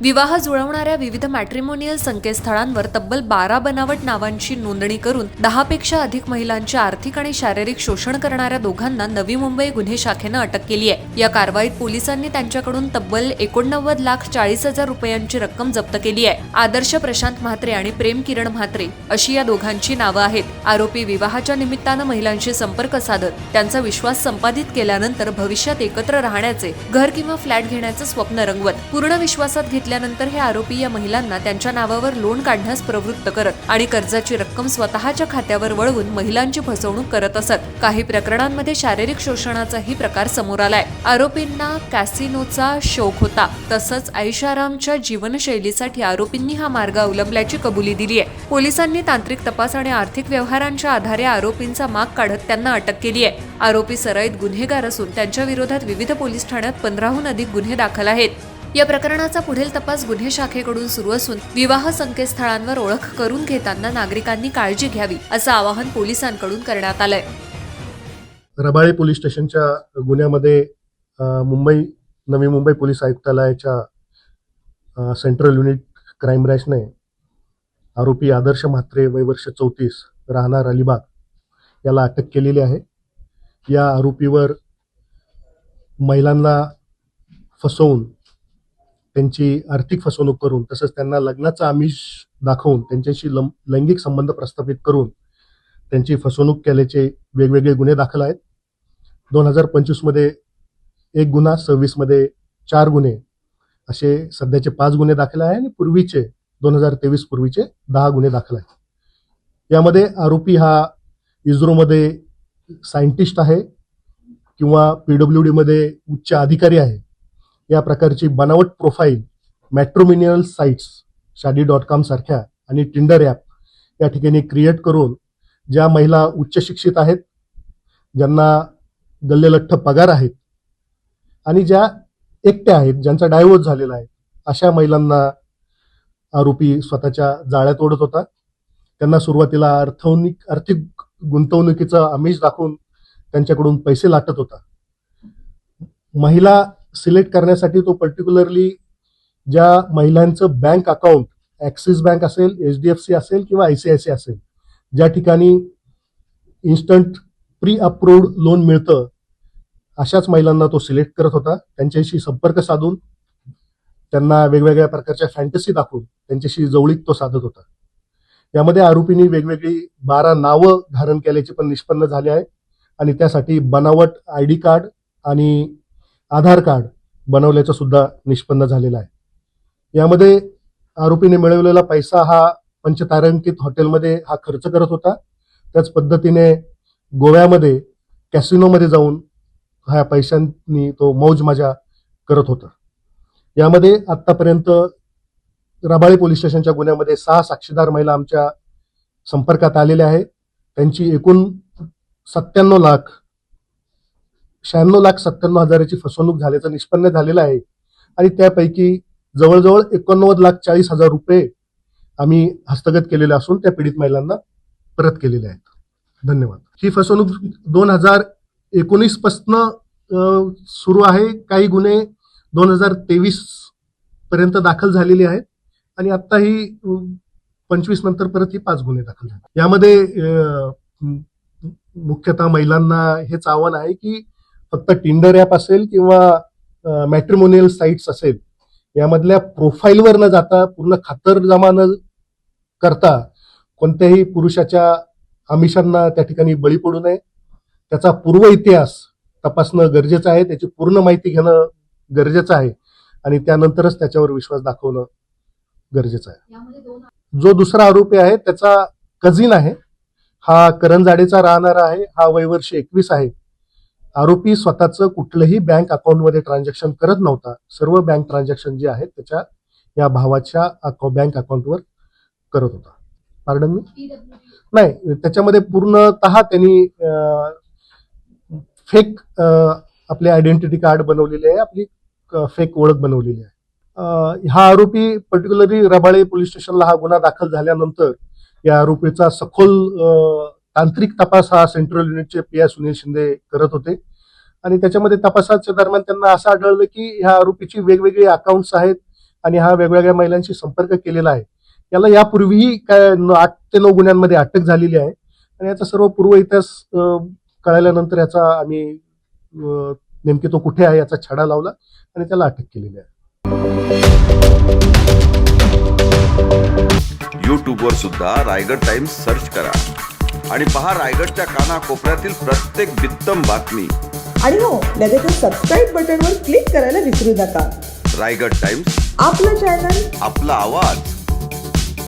विवाह जुळवणाऱ्या विविध मॅट्रिमोनियल संकेतस्थळांवर तब्बल 12 बनावट नावांची नोंदणी करून 10 पेक्षा अधिक महिलांचे आर्थिक आणि शारीरिक शोषण करणाऱ्या दोघांना नवी मुंबई गुन्हे शाखेनं अटक केली आहे। या कारवाईत पोलिसांनी त्यांच्याकडून तब्बल 89,40,000 रुपयांची रक्कम जप्त केली आहे। आदर्श प्रशांत म्हात्रे आणि प्रेम किरण म्हात्रे अशी या दोघांची नावं आहेत। आरोपी विवाहाच्या निमित्तानं महिलांशी संपर्क साधत त्यांचा विश्वास संपादित केल्यानंतर भविष्यात एकत्र राहण्याचे, घर किंवा फ्लॅट घेण्याचं स्वप्न रंगवत पूर्ण विश्वासात घेतल्यानंतर हे आरोपी या महिलांना त्यांच्या नावावर लोन काढण्यास प्रवृत्त करत आणि कर्जाची रक्कम स्वतःच्या खात्यावर वळवून महिलांची फसवणूक करत असत। काही प्रकरणांमध्ये शारीरिक शोषणाचाही प्रकार समोर आलाय। आरोपींना कॅसिनोचा शौक होता, तसंच ऐशारामच्या जीवनशैलीसाठी आरोपींनी हा मार्ग अवलंबल्याची कबुली दिली आहे। पोलिसांनी तांत्रिक तपास आणि आर्थिक व्यवहारांच्या आधारे आरोपींचा माग काढत त्यांना अटक केली आहे। आरोपी सराईत गुन्हेगार असून त्यांच्या विरोधात विविध पोलीस ठाण्यात 15हून अधिक गुन्हे दाखल आहेत। या प्रकरणाचा पुढील तपास गुन्हे शाखेकडून सुरू असून विवाह संकेतस्थळांवर ओळख करून घेताना नागरिकांनी काळजी घ्यावी असं आवाहन पोलिसांकडून करण्यात आलंय। रबाळे पोलीस स्टेशनच्या गुन्ह्यामध्ये नवी मुंबई पोलीस आयुक्तालयाच्या सेंट्रल युनिट क्राईम ब्रँचने आरोपी आदर्श म्हात्रे वय वर्ष 34 राहणार अलिबाग याला अटक केलेली आहे। या आरोपीवर महिलांना फसवून त्यांची आर्थिक फसवणूक करून तसंच त्यांना लग्नाचं आमिष दाखवून त्यांच्याशी लैंगिक संबंध प्रस्थापित करून त्यांची फसवणूक केल्याचे वेगवेगळे गुन्हे दाखल आहेत। 2025 मध्ये 1 गुन्हा, 26 मध्ये 4 गुन्हे असे सध्याचे 5 गुन्हे दाखल आहे आणि पूर्वीचे 2023 पूर्वीचे 10 गुन्हे दाखल आहेत। यामध्ये आरोपी हा इस्रोमध्ये सायंटिस्ट आहे किंवा PWD मध्ये उच्च अधिकारी आहे। या प्रकारची बनावट प्रोफाईल मॅट्रिमोनियल साइट्स शादी.com सारख्या आणि टिंडर ॲप या ठिकाणी क्रिएट करून ज्या महिला उच्च शिक्षित आहेत, ज्यांना गल्लेलठ्ठ पगार आहेत आणि ज्या एकट्या आहेत, ज्यांचा डायव्होर्स झालेला आहे, अशा महिलांना आरोपी स्वतःच्या जाळ्यात ओढत होता। त्यांना सुरुवातीला आर्थिक गुंतवणुकीचा आमिष दाखवून त्यांच्याकडून पैसे लाटत होता। महिला सिलेक्ट करण्यासाठी तो पर्टिक्युलरली ज्या महिलांचं बँक अकाउंट ॲक्सिस बँक असेल, HDFC असेल किंवा ICICI असेल, ज्या ठिकाणी इन्स्टंट प्री अप्रूव्ड लोन मिळतं, अशाच महिलांना तो सिलेक्ट करत होता। त्यांच्याशी संपर्क साधून त्यांना वेगवेगळ्या प्रकारच्या फॅन्टसी दाखवून त्यांच्याशी जवळीक तो साधत होता। यामध्ये आरोपींनी वेगवेगळी 12 नावं धारण केल्याचे पण निष्पन्न झाले आहे आणि त्यासाठी बनावट ID कार्ड आणि आधार कार्ड बनवल्याचं सुद्धा निष्पन्न झालेलं आहे। यामध्ये आरोपीने मिळवलेला पैसा हा पंचतारांकित हॉटेलमध्ये हा खर्च करत होता। त्याच पद्धतीने गोव्यामध्ये कॅसिनोमध्ये जाऊन ह्या पैशांनी तो मौज मजा करत होता। यामध्ये आतापर्यंत रबाळे पोलीस स्टेशनच्या गुन्ह्यामध्ये 6 साक्षीदार महिला आमच्या संपर्कात आलेल्या आहेत। त्यांची एकूण 96,97,000ची फसवणूक झाल्याचं निष्पन्न झालेलं आहे आणि त्यापैकी जवळजवळ 89,40,000 रुपये आम्ही हस्तगत केलेले असून त्या पीडित महिलांना परत केलेले आहेत। धन्यवाद। ही फसवणूक 2019 पासून सुरू आहे। काही गुन्हे 2023 पर्यंत दाखल झालेले आहेत आणि आता ही 25 नंतर परत ही 5 गुन्हे दाखल झाले। यामध्ये मुख्यतः महिलांना हेच आव्हान आहे की फक्त टिंडर ॲप असेल किंवा मॅट्रिमोनियल साइट्स असेल, यामधल्या प्रोफाईलवर न जाता पूर्ण खातरजमा न करता कोणत्याही पुरुषाच्या आमिषांना त्या ठिकाणी बळी पडू नये। त्याचा पूर्व इतिहास तपासणं गरजेचं आहे, त्याची पूर्ण माहिती घेणं गरजेचं आहे आणि त्यानंतरच त्याच्यावर विश्वास दाखवणं गरजेचं आहे। जो दुसरा आरोपी आहे त्याचा कझिन आहे, हा करंजाडेचा राहणारा आहे, हा वय वर्ष 21 आहे। आरोपी स्वतःचं कुठलंही बँक अकाउंटमध्ये ट्रान्झॅक्शन करत नव्हता। सर्व बँक ट्रान्झॅक्शन जे आहेत त्याच्या या भावाच्या बँक अकाउंटवर करत होता। पार्डन मी नाही, त्याच्यामध्ये पूर्णतः त्यांनी फेक आपले आयडेंटिटी कार्ड बनवलेले आहे, आपली फेक ओळख बनवलेली आहे। हा आरोपी पर्टिक्युलरली रबाळे पोलीस स्टेशनला हा गुन्हा दाखल झाल्यानंतर या आरोपीचा सखोल तांत्रिक तपास हा सेंट्रल युनिटचे PI सुनील शिंदे करत होते आणि त्याच्यामध्ये तपासाच्या दरम्यान त्यांना असं आढळलं की ह्या आरोपीची वेगवेगळी अकाउंट्स आहेत, आणि हा वेगवेगळ्या महिलांशी संपर्क केलेला आहे. याला यापूर्वीही 8 ते 9 गुन्ह्यांमध्ये अटक झालेली आहे आणि याचा सर्व पूर्व इतिहास कळाल्यानंतर याचा आम्ही नेमके तो कुठे आहे याचा छडा लावला आणि त्याला अटक केलेली आहे. यूट्यूबवर सुद्धा रायगड टाइम्स सर्च करा आणि पहा रायगडच्या कानाकोपऱ्यातील प्रत्येक बित्तम बातमी. आणि हो, लगेचच सबस्क्राईब बटनवर क्लिक करायला विसरू नका. रायगड टाइम्स, आपलं चॅनल, आपला आवाज.